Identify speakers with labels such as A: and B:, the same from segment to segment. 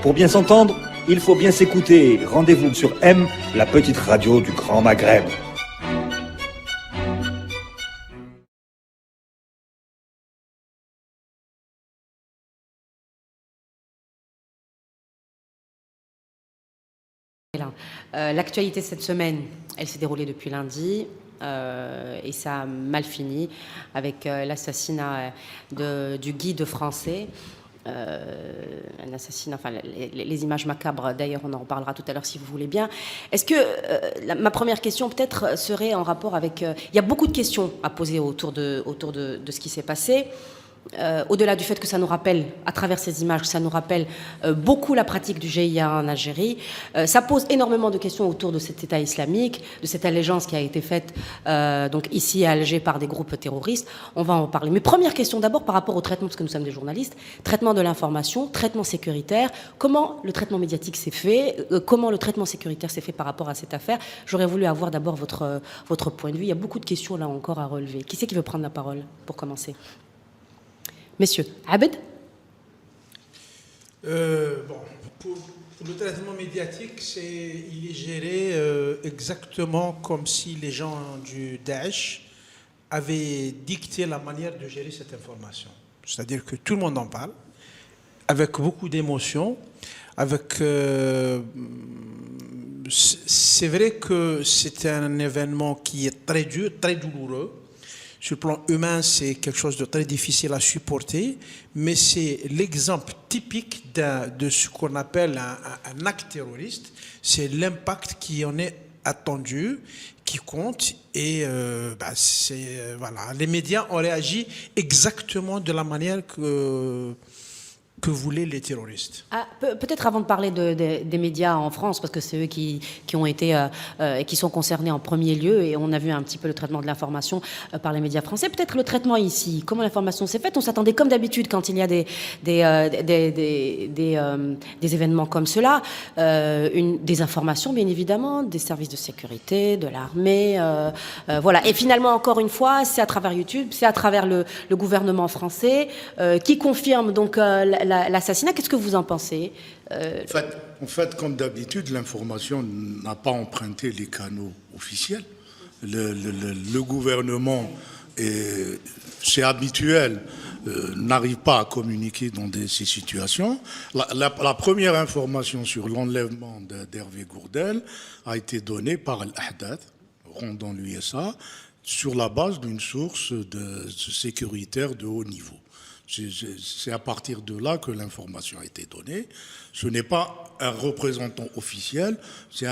A: Pour bien s'entendre, il faut bien s'écouter. Rendez-vous sur M, la petite radio du Grand Maghreb.
B: L'actualité cette semaine, elle s'est déroulée depuis lundi et ça a mal fini avec l'assassinat du guide français. Un assassinat, enfin les images macabres, d'ailleurs on en reparlera tout à l'heure si vous voulez bien. Est-ce que ma première question peut-être serait en rapport avec... il y a beaucoup de questions à poser autour de ce qui s'est passé. Au-delà du fait que ça nous rappelle, à travers ces images, que ça nous rappelle beaucoup la pratique du GIA en Algérie, ça pose énormément de questions autour de cet État islamique, de cette allégeance qui a été faite donc ici à Alger par des groupes terroristes. On va en parler. Mais première question d'abord par rapport au traitement, parce que nous sommes des journalistes, traitement de l'information, traitement sécuritaire, comment le traitement médiatique s'est fait, comment le traitement sécuritaire s'est fait par rapport à cette affaire. J'aurais voulu avoir d'abord votre point de vue. Il y a beaucoup de questions là encore à relever. Qui c'est qui veut prendre la parole pour commencer ? Messieurs, Abed ?
C: Pour le traitement médiatique, il est géré exactement comme si les gens du Daesh avaient dicté la manière de gérer cette information. C'est-à-dire que tout le monde en parle, avec beaucoup d'émotion, c'est vrai que c'est un événement qui est très dur, très douloureux. Sur le plan humain, c'est quelque chose de très difficile à supporter, mais c'est l'exemple typique de ce qu'on appelle un acte terroriste. C'est l'impact qui en est attendu, qui compte, et voilà. Les médias ont réagi exactement de la manière que voulaient les terroristes.
B: Peut-être avant de parler des médias en France, parce que c'est eux qui ont été et qui sont concernés en premier lieu, et on a vu un petit peu le traitement de l'information par les médias français. Peut-être le traitement ici, comment l'information s'est faite. On s'attendait comme d'habitude quand il y a des événements comme cela, des informations bien évidemment, des services de sécurité, de l'armée, voilà. Et finalement, encore une fois, c'est à travers YouTube, c'est à travers le gouvernement français qui confirme donc l'assassinat. Qu'est-ce que vous en pensez ?
D: En fait, comme d'habitude, l'information n'a pas emprunté les canaux officiels. Le gouvernement, c'est habituel, n'arrive pas à communiquer dans ces situations. La première information sur l'enlèvement d'Hervé Gourdel a été donnée par l'Ahdath, rendant l'USA, sur la base d'une source sécuritaire de haut niveau. C'est à partir de là que l'information a été donnée. Ce n'est pas un représentant officiel, c'est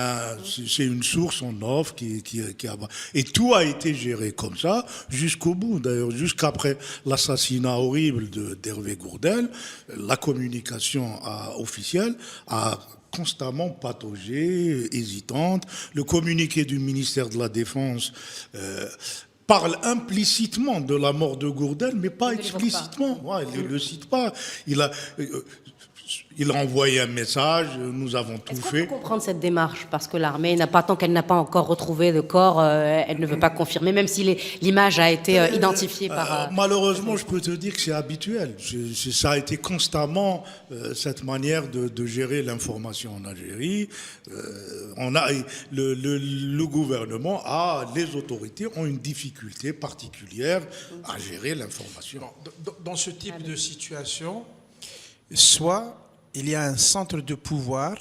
D: une source en off qui a... Et tout a été géré comme ça, jusqu'au bout. D'ailleurs, jusqu'après l'assassinat horrible d'Hervé Gourdel, la communication officielle a constamment pataugé, hésitante. Le communiqué du ministère de la Défense... parle implicitement de la mort de Gourdel, mais pas explicitement. Ouais, il ne le cite pas. Il a envoyé un message, nous avons tout fait.
B: Est-ce qu'on peut comprendre cette démarche ? Parce que l'armée, tant qu'elle n'a pas encore retrouvé le corps, elle ne veut pas confirmer, même si l'image a été identifiée par...
D: Malheureusement, je peux te dire que c'est habituel. Ça a été constamment cette manière de gérer l'information en Algérie. Le gouvernement les autorités ont une difficulté particulière à gérer l'information.
C: Dans ce type de situation, soit il y a un centre de pouvoir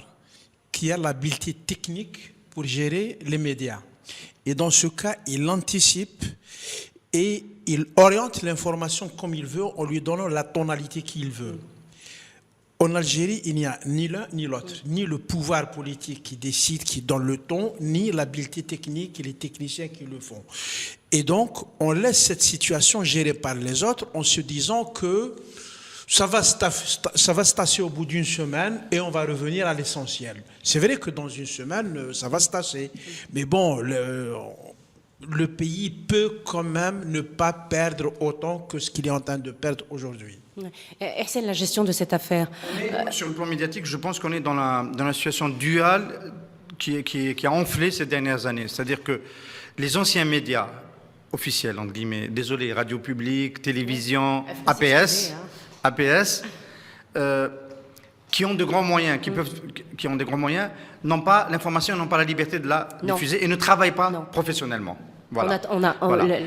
C: qui a l'habileté technique pour gérer les médias. Et dans ce cas, il anticipe et il oriente l'information comme il veut en lui donnant la tonalité qu'il veut. En Algérie, il n'y a ni l'un ni l'autre, ni le pouvoir politique qui décide, qui donne le ton, ni l'habileté technique et les techniciens qui le font. Et donc, on laisse cette situation gérée par les autres en se disant que ça va se tasser au bout d'une semaine et on va revenir à l'essentiel. C'est vrai que dans une semaine, ça va se tasser. Mais bon, le pays peut quand même ne pas perdre autant que ce qu'il est en train de perdre aujourd'hui.
B: Ehsen, la gestion de cette affaire.
E: Sur le plan médiatique, je pense qu'on est dans la situation duale qui a enflé ces dernières années. C'est-à-dire que les anciens médias officiels, entre guillemets, désolé, radio publique, télévision, APS, qui ont de grands moyens, qui ont des grands moyens, n'ont pas l'information, n'ont pas la liberté de la diffuser et ne travaillent pas professionnellement. Voilà.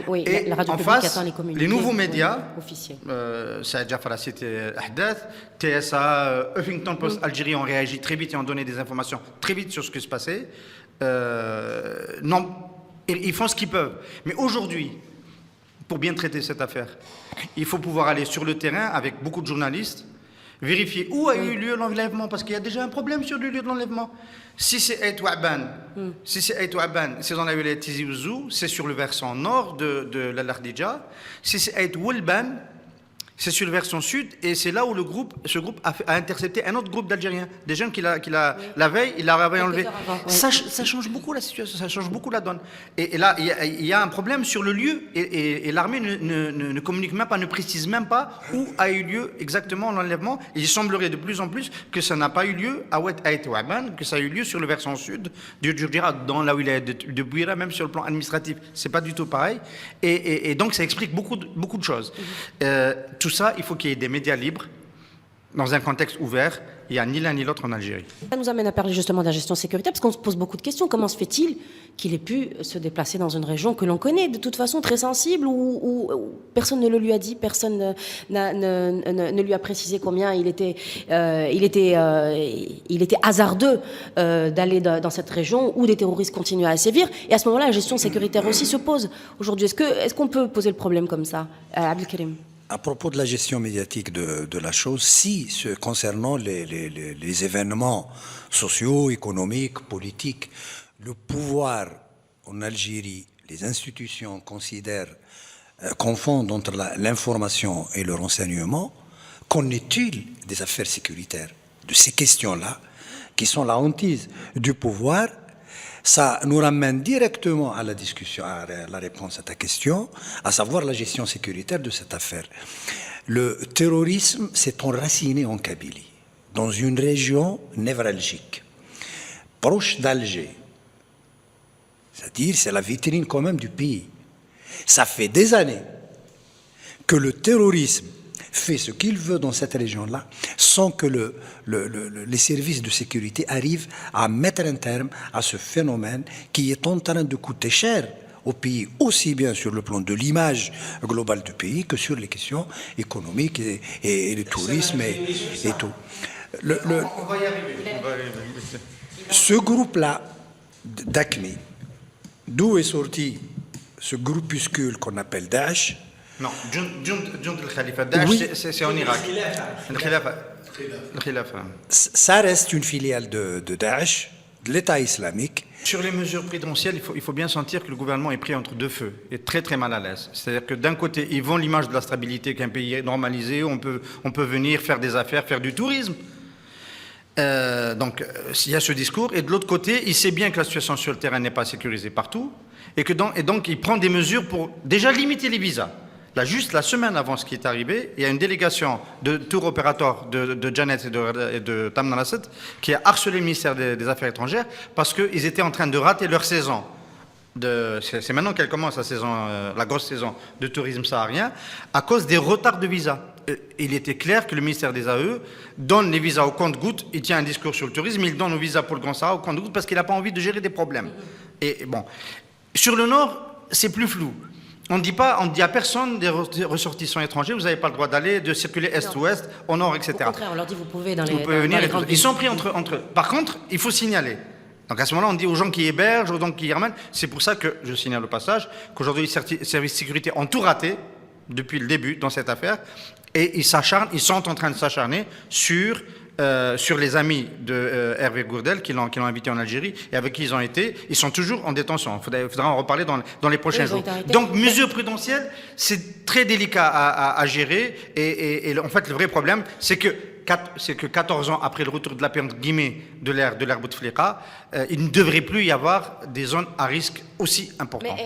B: Oui,
E: et
B: la radio
E: en
B: publique
E: face,
B: attend les communiqués.
E: les nouveaux médias,
B: officiels.
E: Saad Jafar a cité Ahdath, TSA, Huffington Post, Algérie ont réagi très vite et ont donné des informations très vite sur ce qui se passait. Non, ils font ce qu'ils peuvent. Mais aujourd'hui, pour bien traiter cette affaire, il faut pouvoir aller sur le terrain avec beaucoup de journalistes, vérifier où a eu lieu l'enlèvement, parce qu'il y a déjà un problème sur le lieu de l'enlèvement. Si c'est Ait Ouaban, c'est dans la wilaya de Tizi Ouzou, c'est sur le versant nord de la Lardija. Si c'est Ait Oulban, c'est sur le versant sud, et c'est là où ce groupe a intercepté un autre groupe d'Algériens, des jeunes la veille, il l'avait enlevé. Ça change beaucoup la situation, ça change beaucoup la donne. Et là, il y a un problème sur le lieu, et l'armée ne communique même pas, ne précise même pas où a eu lieu exactement l'enlèvement. Et il semblerait de plus en plus que ça n'a pas eu lieu à Ait Ouaban, que ça a eu lieu sur le versant sud du Djurdjira, dans la wilaya de Bouira, même sur le plan administratif. C'est pas du tout pareil. Et donc ça explique beaucoup de choses. Tout ça, il faut qu'il y ait des médias libres, dans un contexte ouvert. Il n'y a ni l'un ni l'autre en Algérie.
B: Ça nous amène à parler justement de la gestion sécuritaire, parce qu'on se pose beaucoup de questions. Comment se fait-il qu'il ait pu se déplacer dans une région que l'on connaît de toute façon très sensible, où personne ne le lui a dit, personne ne lui a précisé combien il était hasardeux d'aller dans cette région où des terroristes continuaient à sévir. Et à ce moment-là, la gestion sécuritaire aussi se pose aujourd'hui. Est-ce qu'on peut poser le problème comme ça, Abdelkarim?
F: À propos de la gestion médiatique de la chose, concernant les événements sociaux, économiques, politiques, le pouvoir en Algérie, les institutions confondent entre l'information et le renseignement. Qu'en est-il des affaires sécuritaires, de ces questions-là, qui sont la hantise du pouvoir? Ça nous ramène directement à la discussion, à la réponse à ta question, à savoir la gestion sécuritaire de cette affaire. Le terrorisme s'est enraciné en Kabylie, dans une région névralgique, proche d'Alger. C'est-à-dire, c'est la vitrine quand même du pays. Ça fait des années que le terrorisme fait ce qu'il veut dans cette région-là, sans que les services de sécurité arrivent à mettre un terme à ce phénomène qui est en train de coûter cher au pays, aussi bien sur le plan de l'image globale du pays que sur les questions économiques et le tourisme et tout.
E: On va y arriver.
F: Ce groupe-là, d'AQMI, d'où est sorti ce groupuscule qu'on appelle Daesh?
E: Non, Jund al-Khalifa. Daesh, oui. C'est en Irak. Le Khilafa.
F: Ça reste une filiale de Daesh, de l'État islamique.
E: Sur les mesures prudentielles, il faut bien sentir que le gouvernement est pris entre deux feux, et très très mal à l'aise. C'est-à-dire que d'un côté, ils vendent l'image de la stabilité qu'un pays est normalisé, on peut venir faire des affaires, faire du tourisme. Donc, il y a ce discours. Et de l'autre côté, il sait bien que la situation sur le terrain n'est pas sécurisée partout, et donc il prend des mesures pour déjà limiter les visas. Là, juste la semaine avant ce qui est arrivé, il y a une délégation de tour opérateurs de Janet et de Tam Nasset qui a harcelé le ministère des Affaires étrangères parce qu'ils étaient en train de rater leur saison. C'est maintenant qu'elle commence la grosse saison de tourisme saharien, à cause des retards de visas. Il était clair que le ministère des AE donne les visas au compte-gouttes, il tient un discours sur le tourisme, il donne aux visas pour le Grand Sahara au compte-gouttes parce qu'il n'a pas envie de gérer des problèmes. Et bon, sur le Nord, c'est plus flou. On dit à personne des ressortissants étrangers, vous n'avez pas le droit d'aller, de circuler est-ouest, au nord, etc.
B: Au contraire, on leur dit vous pouvez dans les
E: venir. Ils sont pris entre eux. Par contre, il faut signaler. Donc à ce moment-là, on dit aux gens qui hébergent, aux gens qui y ramènent. C'est pour ça que, je signale au passage, qu'aujourd'hui les services de sécurité ont tout raté depuis le début dans cette affaire. Et ils sont en train de s'acharner sur les amis de Hervé Gourdel qui l'ont invité en Algérie et avec qui ils ont été. Ils sont toujours en détention. Il faudra en reparler dans les prochains jours. Donc, mesures prudentielles, c'est très délicat à gérer. Et en fait, le vrai problème, c'est que 14 ans après le retour de la paix, entre guillemets, de l'ère Bouteflika, il ne devrait plus y avoir des zones à risque aussi importantes.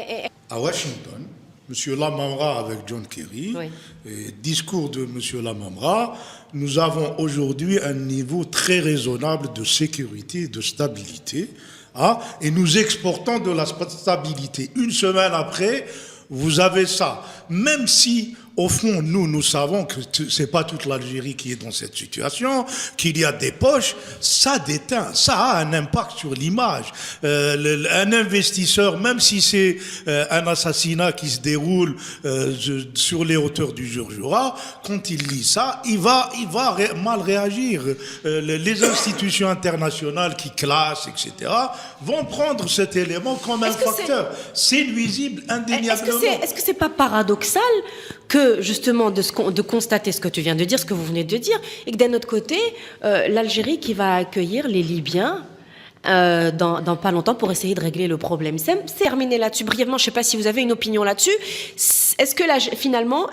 D: À Washington, M. Lamamra avec John Kerry,
B: oui.
D: Et discours de M. Lamamra, nous avons aujourd'hui un niveau très raisonnable de sécurité et de stabilité, et nous exportons de la stabilité. Une semaine après, vous avez ça. Même si Au fond, nous savons que c'est pas toute l'Algérie qui est dans cette situation, qu'il y a des poches, ça déteint, ça a un impact sur l'image. Un investisseur, même si c'est un assassinat qui se déroule sur les hauteurs du Jura, quand il lit ça, il va mal réagir. Les institutions internationales qui classent, etc., vont prendre cet élément comme un facteur. C'est nuisible indéniablement.
B: Est-ce que c'est pas paradoxal que justement de constater ce que tu viens de dire, ce que vous venez de dire, et que d'un autre côté, l'Algérie qui va accueillir les Libyens dans pas longtemps pour essayer de régler le problème. C'est terminé là-dessus brièvement. Je ne sais pas si vous avez une opinion là-dessus. Est-ce que finalement,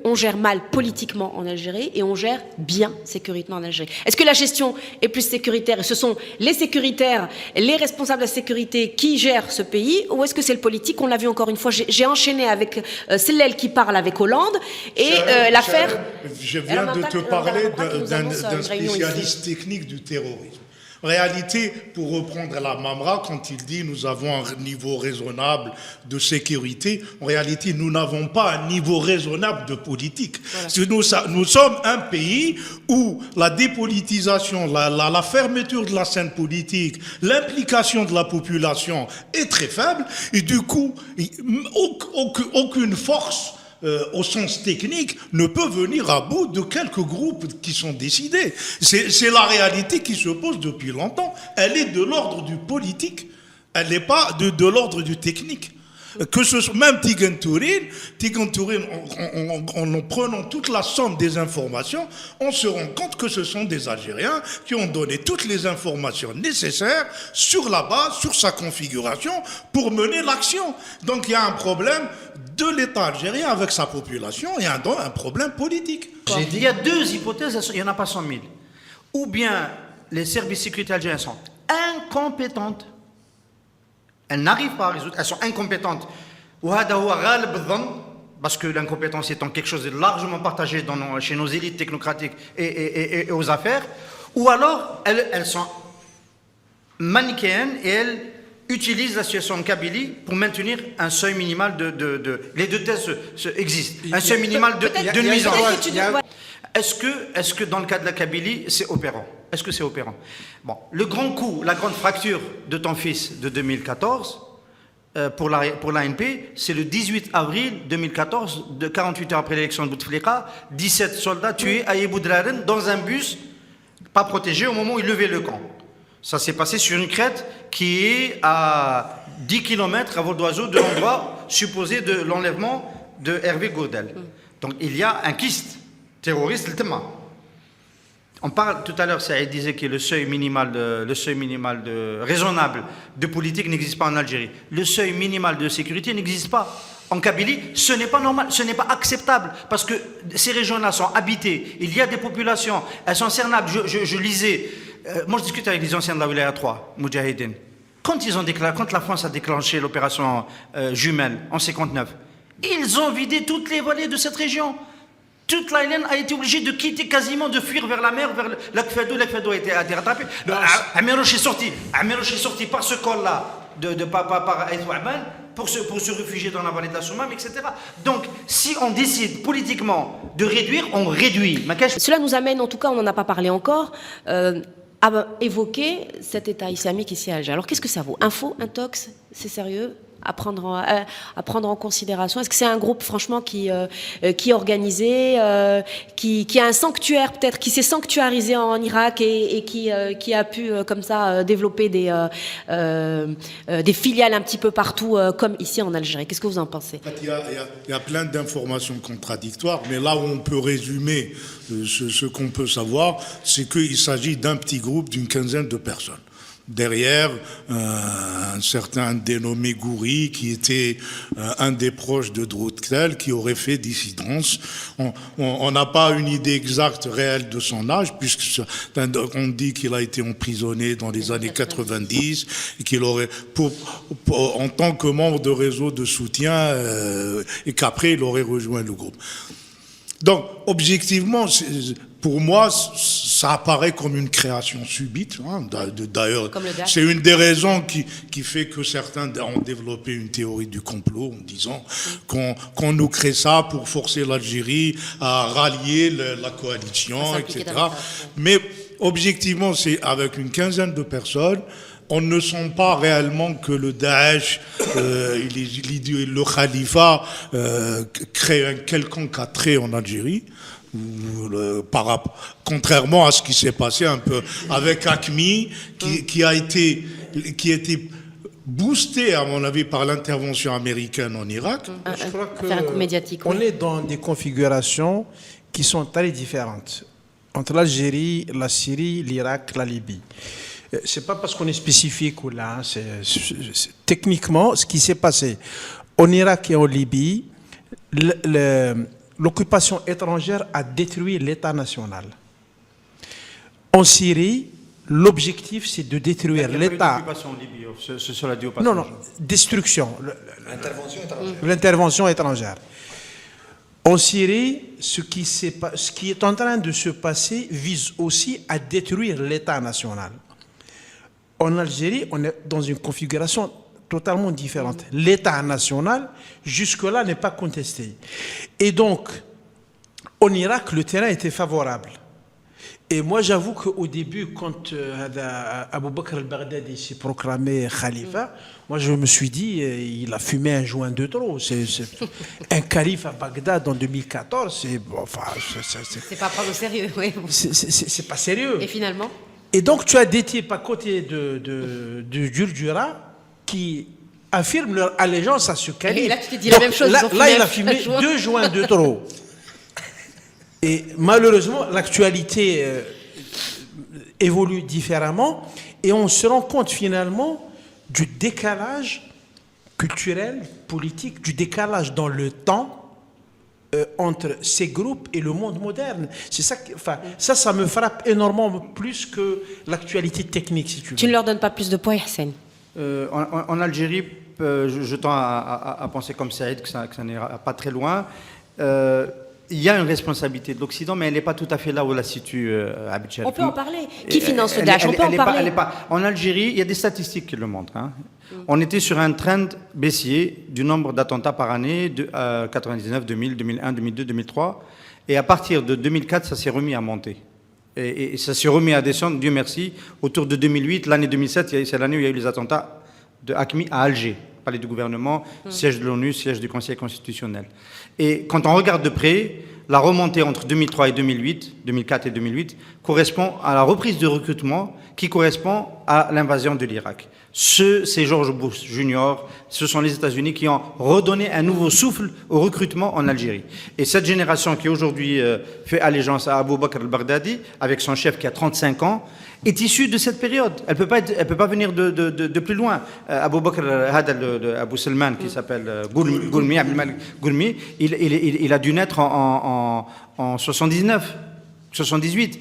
B: on gère mal politiquement en Algérie et on gère bien sécuritairement en Algérie? Est-ce que la gestion est plus sécuritaire et ce sont les sécuritaires, les responsables de la sécurité qui gèrent ce pays, ou est-ce que c'est le politique? On l'a vu encore une fois. J'ai enchaîné avec Sellel qui parle avec Hollande et l'affaire.
D: Je viens de te parler d'un spécialiste technique du terrorisme. En réalité, pour reprendre la Mamra, quand il dit nous avons un niveau raisonnable de sécurité, en réalité, nous n'avons pas un niveau raisonnable de politique. Voilà. Nous sommes un pays où la dépolitisation, la fermeture de la scène politique, l'implication de la population est très faible, et du coup, aucune force au sens technique, ne peut venir à bout de quelques groupes qui sont décidés. C'est la réalité qui se pose depuis longtemps. Elle est de l'ordre du politique, elle n'est pas de l'ordre du technique. Que ce soit même Tigan Tourin, en prenant toute la somme des informations, on se rend compte que ce sont des Algériens qui ont donné toutes les informations nécessaires sur la base, sur sa configuration, pour mener l'action. Donc il y a un problème de l'État algérien avec sa population et un problème politique.
E: J'ai dit, il y a deux hypothèses, il n'y en a pas 100 000. Ou bien les services sécuritaires algériens sont incompétentes, elles n'arrivent pas à résoudre, elles sont incompétentes. Parce que l'incompétence étant quelque chose de largement partagé chez nos élites technocratiques et aux affaires. Ou alors, elles sont manichéennes et elles utilisent la situation en Kabylie pour maintenir un seuil minimal les deux thèses existent. Un seuil minimal de nuisance. Est-ce que dans le cas de la Kabylie, c'est opérant? Est-ce que c'est opérant? Bon, le grand coup, la grande fracture de ton fils de 2014, pour l'ANP, c'est le 18 avril 2014, 48 heures après l'élection de Bouteflika, 17 soldats tués à Yeboudraren dans un bus pas protégé au moment où ils levaient le camp. Ça s'est passé sur une crête qui est à 10 km à vol d'oiseau de l'endroit supposé de l'enlèvement de Hervé Gourdel. Donc il y a un kyste terroriste, le Tema. On parle tout à l'heure, Saïd disait que le seuil minimal raisonnable de politique n'existe pas en Algérie. Le seuil minimal de sécurité n'existe pas. En Kabylie, ce n'est pas normal, ce n'est pas acceptable, parce que ces régions-là sont habitées, il y a des populations, elles sont cernables. Je lisais, moi je discute avec les anciens de la Wilaya 3, Moudjahidine. Quand la France a déclenché l'opération Jumelle en 59, ils ont vidé toutes les vallées de cette région. Toute l'Aïlène a été obligée de quitter quasiment, de fuir vers la mer, vers l'Akfado. L'Akfado a été rattrapé. Amirouche est sorti par ce col-là, par Aït-Ouaban, pour se réfugier dans la vallée d'Assoumam, etc. Donc, si on décide politiquement de réduire, on réduit.
B: Cela nous amène, en tout cas, on n'en a pas parlé encore, à évoquer cet État islamique ici à Alger. Alors, qu'est-ce que ça vaut? Info, intox, c'est sérieux? À prendre en considération. Est-ce que c'est un groupe franchement qui est organisé, qui a un sanctuaire peut-être, qui s'est sanctuarisé en Irak et qui a pu comme ça développer des filiales un petit peu partout comme ici en Algérie? Qu'est-ce que vous en pensez?
D: En fait, il y a plein d'informations contradictoires, mais là où on peut résumer ce qu'on peut savoir, c'est qu'il s'agit d'un petit groupe d'une quinzaine de personnes. Derrière, un certain dénommé Goury, qui était un des proches de Droutktel, qui aurait fait dissidence. On n'a pas une idée exacte réelle de son âge, puisqu'on dit qu'il a été emprisonné dans les années 90, et qu'il aurait, en tant que membre de réseau de soutien, et qu'après il aurait rejoint le groupe. Donc, objectivement, pour moi, ça apparaît comme une création subite. Hein. D'ailleurs,
B: Comme le Daesh.
D: c'est une des raisons qui fait que certains ont développé une théorie du complot en disant qu'on nous crée ça pour forcer l'Algérie à rallier la coalition,
B: À s'impliquer
D: etc.
B: davantage.
D: Mais objectivement, c'est avec une quinzaine de personnes. On ne sent pas réellement que le Daesh, le Khalifa, crée un quelconque attrait en Algérie. Contrairement à ce qui s'est passé un peu avec AQMI, qui a été boosté, à mon avis, par l'intervention américaine en Irak.
C: Je crois que
B: Faire un coup médiatique,
C: on
B: oui.
C: est dans des configurations qui sont très différentes entre l'Algérie, la Syrie, l'Irak, la Libye. C'est pas parce qu'on est spécifique ou là, c'est techniquement ce qui s'est passé en Irak et en Libye. L'occupation étrangère a détruit l'État national. En Syrie, l'objectif c'est de détruire l'État.
E: Cela dit au passage.
C: Non, non, destruction. L'intervention étrangère. En Syrie, ce qui est en train de se passer vise aussi à détruire l'État national. En Algérie, on est dans une configuration totalement différente. L'État national, jusque-là, n'est pas contesté. Et donc, en Irak, le terrain était favorable. Et moi, j'avoue qu'au début, quand Abou Bakr al-Baghdadi s'est proclamé khalifa, moi, je me suis dit, il a fumé un joint de trop. C'est un calife à Bagdad en 2014,
B: C'est pas prendre au sérieux, oui.
C: c'est pas sérieux.
B: Et finalement,
C: Et donc, tu as des types à côté de Djurdjura qui affirment leur allégeance à ce calife.
B: Et là, tu t'es dit la même chose,
C: Là,
B: ils ont fumé
C: là, il
B: un
C: a fumé
B: joint.
C: 2 joints de trop. Et malheureusement, l'actualité évolue différemment et on se rend compte finalement du décalage culturel, politique, du décalage dans le temps entre ces groupes et le monde moderne. C'est ça, ça me frappe énormément plus que l'actualité technique, si tu veux.
B: tu ne leur donnes pas plus de poids, Hussein.
E: En Algérie, je tends à penser comme Saïd, que ça n'ira pas très loin. Il y a une responsabilité de l'Occident, mais elle n'est pas tout à fait là où la situe Abid Cherif.
B: On peut en parler. Qui finance le Daesh? On peut en parler.
E: En Algérie, il y a des statistiques qui le montrent. Hein. On était sur un trend baissier du nombre d'attentats par année de 99, 2000, 2001, 2002, 2003. Et à partir de 2004, ça s'est remis à monter. Et ça s'est remis à descendre, Dieu merci. Autour de 2008, l'année 2007, c'est l'année où il y a eu les attentats de AQMI à Alger. Palais du gouvernement, siège de l'ONU, siège du Conseil constitutionnel. Et quand on regarde de près, la remontée entre 2003 et 2008, 2004 et 2008, correspond à la reprise de recrutement qui correspond à l'invasion de l'Irak. C'est George Bush Junior, ce sont les États-Unis qui ont redonné un nouveau souffle au recrutement en Algérie. Et cette génération qui aujourd'hui fait allégeance à Abou Bakr al-Baghdadi, avec son chef qui a 35 ans, est issue de cette période. Elle peut pas venir de plus loin. Abou Bakr Abou Salman, qui s'appelle Goulmi, Abdelmalik Goulmi, il a dû naître en 79, 78.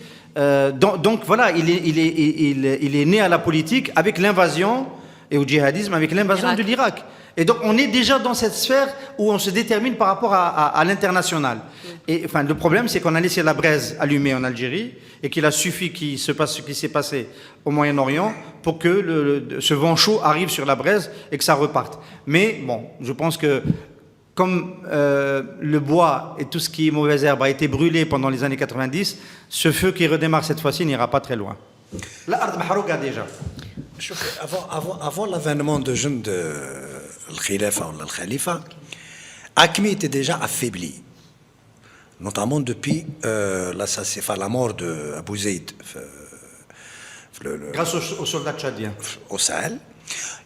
E: Donc voilà, il est né à la politique avec l'invasion et au djihadisme, avec l'invasion de l'Irak. Et donc on est déjà dans cette sphère où on se détermine par rapport à l'international. Et enfin, le problème, c'est qu'on a laissé la braise allumée en Algérie et qu'il a suffi qu'il se passe ce qui s'est passé au Moyen-Orient pour que ce vent chaud arrive sur la braise et que ça reparte. Mais bon, je pense que comme le bois et tout ce qui est mauvaise herbe a été brûlé pendant les années 90, ce feu qui redémarre cette fois-ci n'ira pas très loin. La Ard Mahrouga déjà.
F: Avant l'avènement de jeunes de l'Khilafa ou l'Khalifa, AQMI était déjà affaibli, notamment depuis la mort d'Abou Zaïd
E: Grâce aux soldats tchadiens.
F: Au Sahel.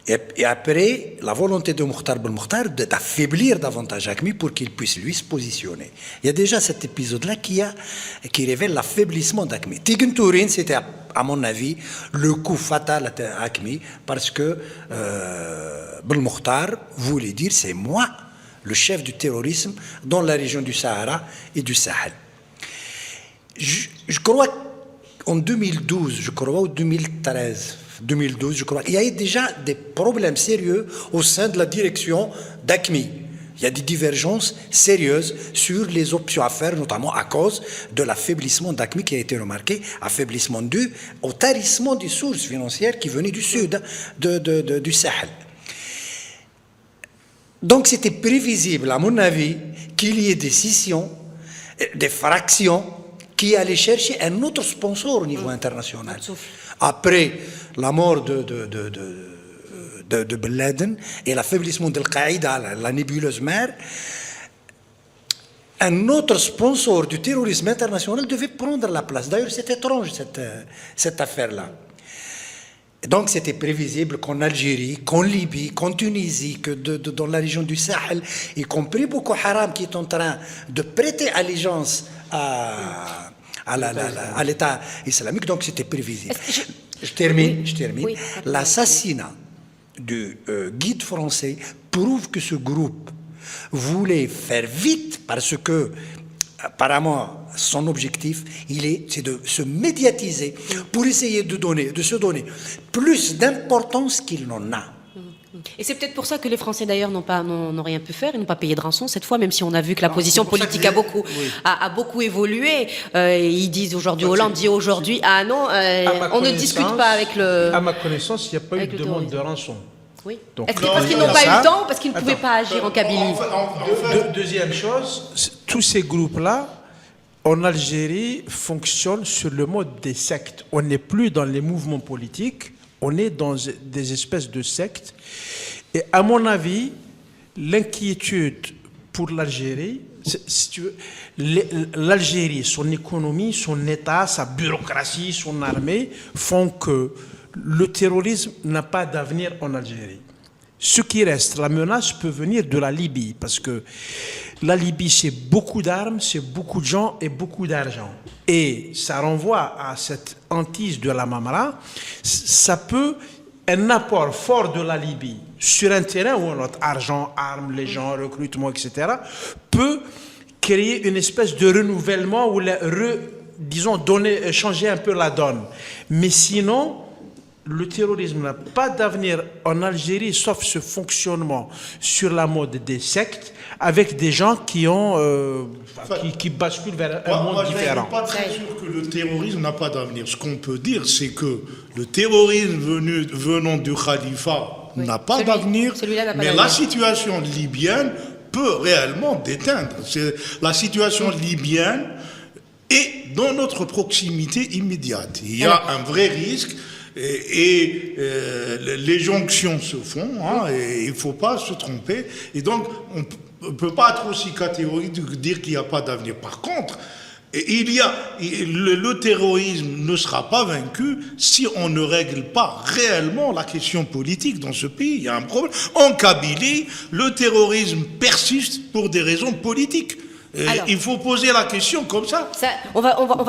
F: Et après, la volonté de Mokhtar Belmokhtar d'affaiblir davantage AQMI pour qu'il puisse lui se positionner. Il y a déjà cet épisode-là qui révèle l'affaiblissement d'AQMI. Tign Tourin, c'était à mon avis le coup fatal à AQMI parce que Belmokhtar voulait dire c'est moi le chef du terrorisme dans la région du Sahara et du Sahel. Je crois qu'en 2012, ou 2013, 2012, je crois, il y a eu déjà des problèmes sérieux au sein de la direction d'AQMI. Il y a des divergences sérieuses sur les options à faire, notamment à cause de l'affaiblissement d'AQMI qui a été remarqué, affaiblissement dû au tarissement des sources financières qui venaient du sud, du Sahel. Donc c'était prévisible, à mon avis, qu'il y ait des scissions, des fractions qui allaient chercher un autre sponsor au niveau international. Après la mort de Ben Laden et l'affaiblissement d'Al-Qaïda, la nébuleuse mère, un autre sponsor du terrorisme international devait prendre la place. D'ailleurs, c'est étrange cette affaire-là. Donc c'était prévisible qu'en Algérie, qu'en Libye, qu'en Tunisie, que dans la région du Sahel, y compris Boko Haram qui est en train de prêter allégeance à l'État islamique, donc c'était prévisible. Je termine.
B: Oui,
F: L'assassinat du guide français prouve que ce groupe voulait faire vite parce que apparemment son objectif, c'est de se médiatiser pour essayer de se donner plus d'importance qu'il n'en a.
B: Et c'est peut-être pour ça que les Français d'ailleurs n'ont rien pu faire, ils n'ont pas payé de rançon cette fois, même si on a vu que la position politique a beaucoup évolué. Ils disent aujourd'hui, Hollande dit aujourd'hui, ah non, on ne discute pas avec le...
C: À ma connaissance, il n'y a pas eu de demande de rançon.
B: Oui.
C: Donc,
B: est-ce que parce qu'ils n'ont pas eu le temps ou parce qu'ils ne pouvaient pas agir en Kabylie?
C: Deuxième chose, tous ces groupes-là, en Algérie, fonctionnent sur le mode des sectes. On n'est plus dans les mouvements politiques, on est dans des espèces de sectes. Et à mon avis, l'inquiétude pour l'Algérie, si tu veux, l'Algérie, son économie, son État, sa bureaucratie, son armée font que le terrorisme n'a pas d'avenir en Algérie. Ce qui reste, la menace peut venir de la Libye, parce que la Libye, c'est beaucoup d'armes, c'est beaucoup de gens et beaucoup d'argent. Et ça renvoie à cette hantise de la Mamara. Ça peut, un apport fort de la Libye sur un terrain où notre argent, armes, les gens, recrutement, etc., peut créer une espèce de renouvellement ou changer un peu la donne. Mais sinon, le terrorisme n'a pas d'avenir en Algérie, sauf ce fonctionnement sur la mode des sectes, avec des gens qui basculent vers un monde différent.
D: Je ne suis pas très sûr que le terrorisme n'a pas d'avenir. Ce qu'on peut dire, c'est que le terrorisme venant du khalifa n'a pas d'avenir, mais la situation libyenne peut réellement déteindre. La situation libyenne est dans notre proximité immédiate. Il y a un vrai risque. Et les jonctions se font, et il ne faut pas se tromper. Et donc, on ne peut pas être aussi catégorique de dire qu'il n'y a pas d'avenir. Par contre, le terrorisme ne sera pas vaincu si on ne règle pas réellement la question politique dans ce pays. Il y a un problème. En Kabylie, le terrorisme persiste pour des raisons politiques. Il faut poser la question comme ça.
B: On va